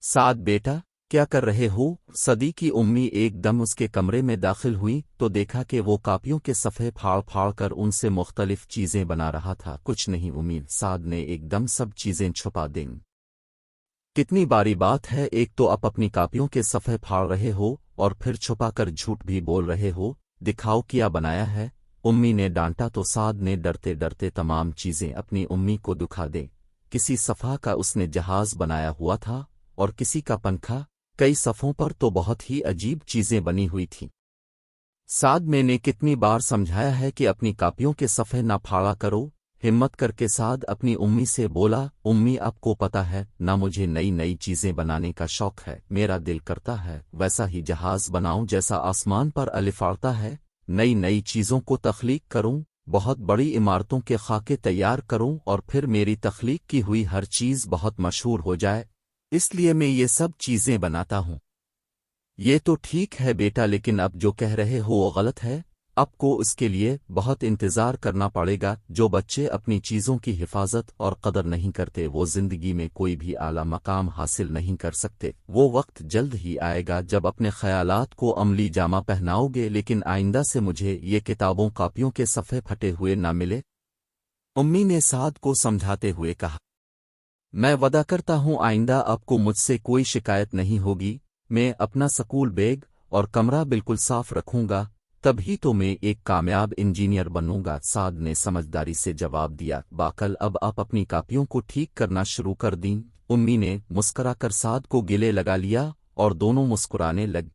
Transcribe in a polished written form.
سعد بیٹا، کیا کر رہے ہو؟ صدی کی امی ایک دم اس کے کمرے میں داخل ہوئی تو دیکھا کہ وہ کاپیوں کے صفحے پھاڑ پھاڑ کر ان سے مختلف چیزیں بنا رہا تھا۔ کچھ نہیں امی، سعد نے ایک دم سب چیزیں چھپا دیں۔ کتنی باری بات ہے، ایک تو آپ اپنی کاپیوں کے صفحے پھاڑ رہے ہو اور پھر چھپا کر جھوٹ بھی بول رہے ہو، دکھاؤ کیا بنایا ہے؟ امی نے ڈانٹا تو سعد نے ڈرتے ڈرتے تمام چیزیں اپنی امی کو دکھا دیں۔ کسی صفحہ کا اس نے جہاز بنایا ہوا تھا اور کسی کا پنکھا، کئی صفوں پر تو بہت ہی عجیب چیزیں بنی ہوئی تھیں۔ سعد میں نے کتنی بار سمجھایا ہے کہ اپنی کاپیوں کے صفحے نہ پھاڑا کرو، ہمت کر کے سعد اپنی امی سے بولا، امی آپ کو پتا ہے نہ مجھے نئی نئی چیزیں بنانے کا شوق ہے، میرا دل کرتا ہے ویسا ہی جہاز بناؤں جیسا آسمان پر الفاڑتا ہے، نئی نئی چیزوں کو تخلیق کروں، بہت بڑی عمارتوں کے خاکے تیار کروں اور پھر میری تخلیق کی ہوئی ہر چیز بہت مشہور ہو جائے، اس لیے میں یہ سب چیزیں بناتا ہوں۔ یہ تو ٹھیک ہے بیٹا، لیکن اب جو کہہ رہے ہو وہ غلط ہے، آپ کو اس کے لیے بہت انتظار کرنا پڑے گا۔ جو بچے اپنی چیزوں کی حفاظت اور قدر نہیں کرتے وہ زندگی میں کوئی بھی اعلیٰ مقام حاصل نہیں کر سکتے۔ وہ وقت جلد ہی آئے گا جب اپنے خیالات کو عملی جامہ پہناؤ گے، لیکن آئندہ سے مجھے یہ کتابوں کاپیوں کے صفحے پھٹے ہوئے نہ ملے، امی نے سعد کو سمجھاتے ہوئے کہا۔ میں وعدہ کرتا ہوں آئندہ آپ کو مجھ سے کوئی شکایت نہیں ہوگی، میں اپنا سکول بیگ اور کمرہ بالکل صاف رکھوں گا، تبھی تو میں ایک کامیاب انجینئر بنوں گا۔ سعد نے سمجھداری سے جواب دیا، باقل اب آپ اپنی کاپیوں کو ٹھیک کرنا شروع کر دیں۔ امی نے مسکرا کر سعد کو گلے لگا لیا اور دونوں مسکرانے لگ